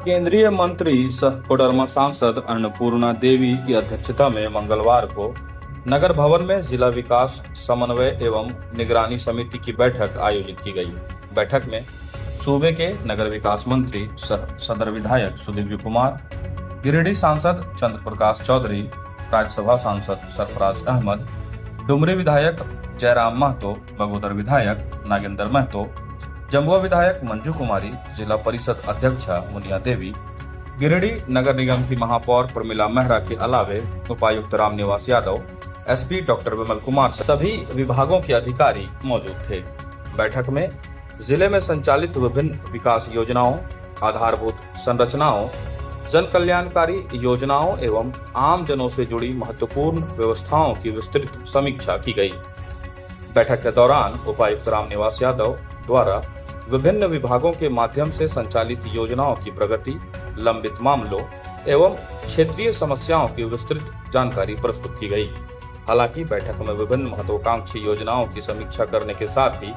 केंद्रीय मंत्री सह कोडरमा सांसद अन्नपूर्णा देवी की अध्यक्षता में मंगलवार को नगर भवन में जिला विकास समन्वय एवं निगरानी समिति की बैठक आयोजित की गई। बैठक में सूबे के नगर विकास मंत्री सह सदर विधायक सुदीव्य कुमार, गिरिडीह सांसद चंद्र प्रकाश चौधरी, राज्यसभा सांसद सरफराज अहमद, डुमरी विधायक जयराम महतो, बगोदर विधायक नागेंद्र महतो, जमुआ विधायक मंजू कुमारी, जिला परिषद अध्यक्षा मुनिया देवी, गिरिडीह नगर निगम की महापौर प्रमिला मेहरा के अलावे उपायुक्त रामनिवास यादव, एसपी डॉक्टर विमल कुमार सभी विभागों के अधिकारी मौजूद थे। बैठक में जिले में संचालित विभिन्न विकास योजनाओं, आधारभूत संरचनाओं, जन कल्याणकारी योजनाओं एवं आम जनों से जुड़ी महत्वपूर्ण व्यवस्थाओं की विस्तृत समीक्षा की गई। बैठक के दौरान उपायुक्त रामनिवास यादव द्वारा विभिन्न विभागों के माध्यम से संचालित योजनाओं की प्रगति, लंबित मामलों एवं क्षेत्रीय समस्याओं की विस्तृत जानकारी प्रस्तुत की गई। हालांकि बैठक में विभिन्न महत्वाकांक्षी योजनाओं की समीक्षा करने के साथ ही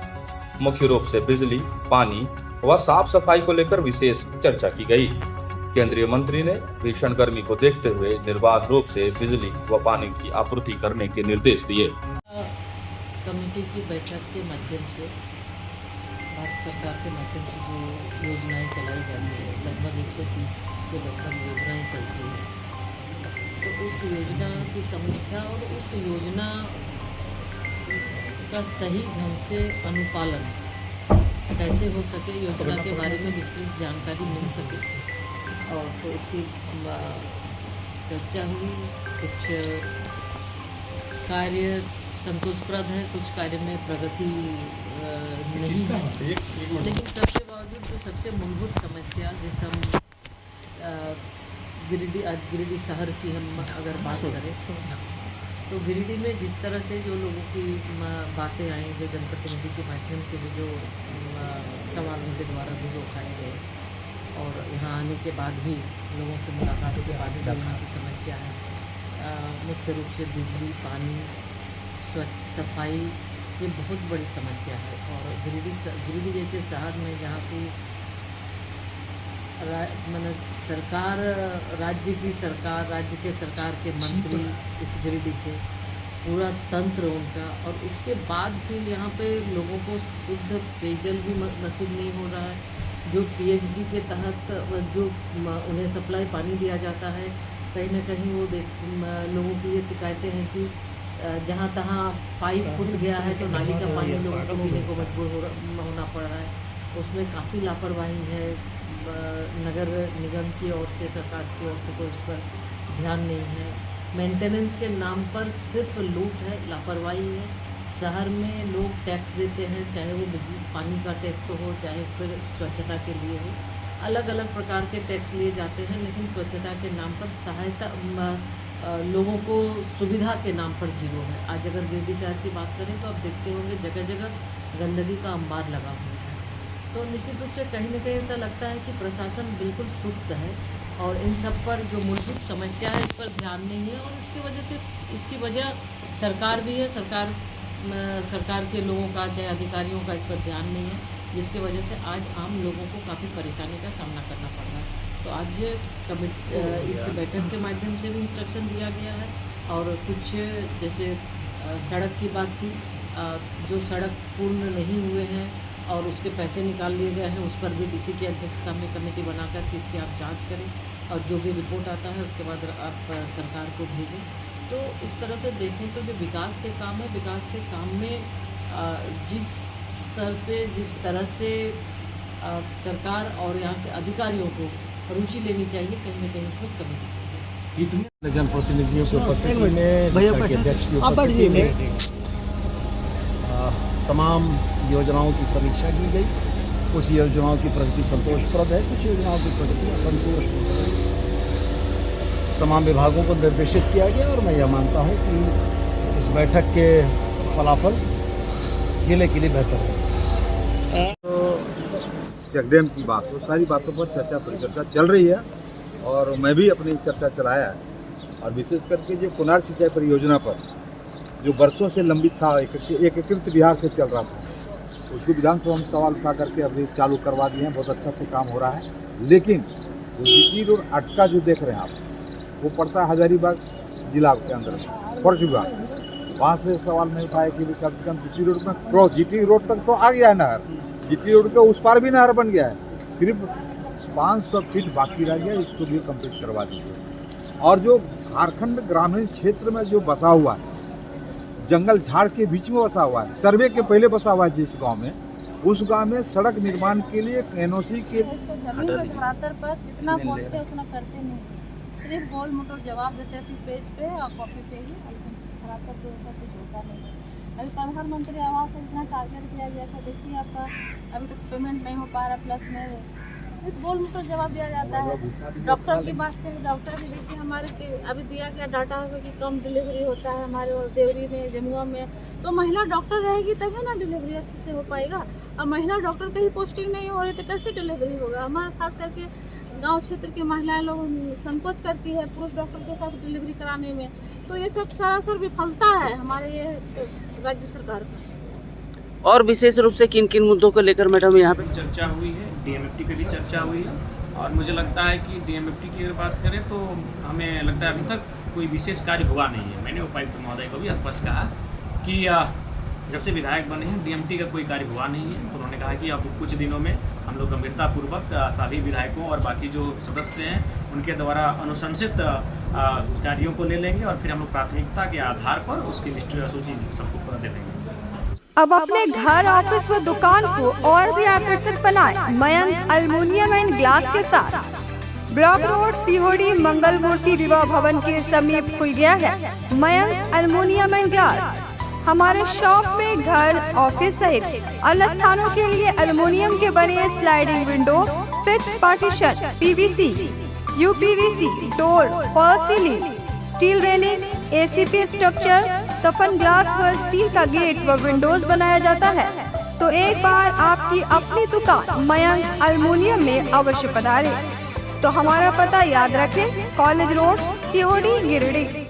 मुख्य रूप से बिजली, पानी व साफ सफाई को लेकर विशेष चर्चा की गई। केंद्रीय मंत्री ने भीषण गर्मी को देखते हुए निर्बाध रूप से बिजली व पानी की आपूर्ति करने के निर्देश दिए। कमेटी की बैठक के माध्यम से भारत सरकार के माध्यम से जो योजनाएं चलाई जाती है, लगभग 130 के लगभग योजनाएं चलती हैं, तो उस योजना की समीक्षा और उस योजना का सही ढंग से अनुपालन कैसे हो सके, योजना के बारे में विस्तृत जानकारी मिल सके, और तो इसकी चर्चा हुई। कुछ कार्य संतोषप्रद है, कुछ कार्य में प्रगति नहीं है, लेकिन सबके बावजूद जो सबसे मूलभूत समस्या, जैसे हम गिरिडीह शहर की हम अगर बात करें तो गिरिडीह में जिस तरह से जो लोगों की बातें आई, जो जनप्रतिनिधि के माध्यम से भी जो सवाल उनके द्वारा भी जो उठाए गए, और यहाँ आने के बाद भी लोगों से मुलाकात के बाद भी यहाँ की समस्या है, मुख्य रूप से बिजली, पानी, स्वच्छ सफाई, ये बहुत बड़ी समस्या है। और गिरिडीह जैसे शहर में जहाँ की मतलब सरकार, राज्य के सरकार के मंत्री इस गिरिडीह से, पूरा तंत्र उनका, और उसके बाद फिर यहाँ पे लोगों को शुद्ध पेयजल भी नसीब नहीं हो रहा है। जो पीएचडी के तहत जो उन्हें सप्लाई पानी दिया जाता है, कहीं ना कहीं वो लोगों की ये शिकायतें हैं कि जहाँ तहाँ पाइप फूट गया है तो नाली का पानी लोगों को पीने को मजबूर होना पड़ रहा है। उसमें काफ़ी लापरवाही है, नगर निगम की ओर से, सरकार की ओर से कोई उस पर ध्यान नहीं है। मेंटेनेंस के नाम पर सिर्फ लूट है, लापरवाही है। शहर में लोग टैक्स देते हैं, चाहे वो बिजली पानी का टैक्स हो, चाहे फिर स्वच्छता के लिए हो, अलग अलग प्रकार के टैक्स लिए जाते हैं, लेकिन स्वच्छता के नाम पर सहायता लोगों को सुविधा के नाम पर जीरो है। आज अगर गिरिडीह शहर की बात करें तो आप देखते होंगे जगह जगह गंदगी का अंबार लगा हुआ है। तो निश्चित रूप से कहीं न कहीं ऐसा लगता है कि प्रशासन बिल्कुल सुस्त है, और इन सब पर जो मूलभूत समस्या है इस पर ध्यान नहीं है, और इसकी वजह सरकार भी है। सरकार के लोगों का, चाहे अधिकारियों का, इस पर ध्यान नहीं है, जिसकी वजह से आज आम लोगों को काफ़ी परेशानी का सामना करना पड़ रहा है। तो आज इस बैठक के माध्यम से भी इंस्ट्रक्शन दिया गया है, और कुछ जैसे सड़क की बात थी, जो सड़क पूर्ण नहीं हुए हैं और उसके पैसे निकाल लिए गए हैं, उस पर भी डीसी की अध्यक्षता में कमेटी बनाकर के इसकी आप जांच करें, और जो भी रिपोर्ट आता है उसके बाद आप सरकार को भेजें। तो इस तरह से देखें तो जो विकास के काम है, विकास के काम में जिस स्तर पे, जिस तरह से सरकार और यहाँ के अधिकारियों को रुचि लेनी चाहिए, कहीं ना कहीं उसमें कमी दिखती है। जनप्रतिनिधियों की उपस्थिति में, अध्यक्ष की उपस्थिति में तमाम योजनाओं की समीक्षा की गई। कुछ योजनाओं की प्रगति संतोषप्रद है, कुछ योजनाओं की प्रगति असंतोषप्रद है। तमाम विभागों को निर्देशित किया गया, और मैं यह मानता हूँ कि इस बैठक के फलाफल जिले के लिए बेहतर है। चेकडैम की बात हो, सारी बातों पर चर्चा परिचर्चा चल रही है, और मैं भी अपनी चर्चा चलाया है। और विशेष करके जो कुनार सिंचाई परियोजना पर जो वर्षों से लंबित था, एकीकृत बिहार से चल रहा था, उसको विधानसभा में सवाल उठा करके अभी चालू करवा दिए हैं। बहुत अच्छा से काम हो रहा है, लेकिन वो जीटी रोड अटका जो देख रहे हैं आप, वो पड़ता है हजारीबाग जिला के अंदर में, फर्स्ट विभाग। वहाँ से सवाल नहीं उठाया कि कम से कम जीटी रोड में क्रॉस, जीटी रोड तक तो आ गया है नहर, जीटी रोड के उस पार भी नहर बन गया है, सिर्फ 500 फीट बाकी रह गया, इसको भी कंप्लीट करवा दीजिए। और जो झारखंड ग्रामीण क्षेत्र में जो बसा हुआ है, जंगल झाड़ के बीच में बसा हुआ है, सर्वे के पहले बसा हुआ है जिस गांव में, उस गांव में सड़क निर्माण के लिए एनओसी के धरातल पर जितना बोलते उतना करते नहीं, सिर्फ गोल मोटो जवाब देते थे पेज पे और कॉपी पे ही, धरातल पे ऐसा कुछ होता नहीं। अभी प्रधानमंत्री आवास में इतना टारगेट किया गया था, देखिए आपका अभी तक पेमेंट नहीं हो पा रहा, प्लस में सिर्फ गोल मोटो जवाब दिया जाता है। डॉक्टर की बात करें, डॉक्टर भी देखिए हमारे अभी दिया गया डाटा है कि कम डिलीवरी होता है हमारे और देवरी में, जमुआ में, तो महिला डॉक्टर रहेगी तभी ना डिलीवरी अच्छे से हो पाएगा। और महिला डॉक्टर की ही पोस्टिंग नहीं हो रही तो कैसे डिलीवरी होगा। हमारा खास करके गांव क्षेत्र की महिलाएं लोग संकोच करती है पुरुष डॉक्टर के साथ डिलीवरी कराने में, तो ये सब सरासर विफलता है हमारे ये राज्य सरकार का। और विशेष रूप से किन किन मुद्दों को लेकर मैडम यहाँ पे चर्चा हुई है, डीएमएफटी पे भी चर्चा हुई है, और मुझे लगता है कि डीएमएफटी की अगर बात करें तो हमें लगता है अभी तक कोई विशेष कार्य हुआ नहीं है। मैंने उपायुक्त महोदय को भी स्पष्ट कहा कि जब से विधायक बने हैं डीएमटी का कोई कार्य हुआ नहीं है। उन्होंने कहा कि अब कुछ दिनों में हम लोग गंभीरतापूर्वक सभी विधायकों और बाकी जो सदस्य हैं उनके द्वारा अनुशंसित कार्यों को ले लेंगे और फिर हम लोग प्राथमिकता के आधार पर उसकी लिस्ट सूची सबको दे देंगे। अब अपने घर, ऑफिस व दुकान को और भी आकर्षक बनाएं मयंक एल्युमिनियम एंड ग्लास के साथ। ब्लॉक रोड सीहोड़ी मंगल मूर्ति विवाह भवन के समीप खुल गया है मयंक एल्युमिनियम एंड ग्लास। हमारे शॉप में घर, ऑफिस सहित अन्य स्थानों के लिए एल्युमिनियम के बने sliding window, fixed partition, PVC, UPVC, door, fall ceiling, steel railing, ACP structure, तफन ग्लास व स्टील का गेट व विंडोज बनाया जाता है। तो एक बार आपकी अपनी दुकान मयंक एल्युमिनियम में अवश्य पधारें। तो हमारा पता याद रखें, कॉलेज रोड, सीहोड़ी, गिरिडीह।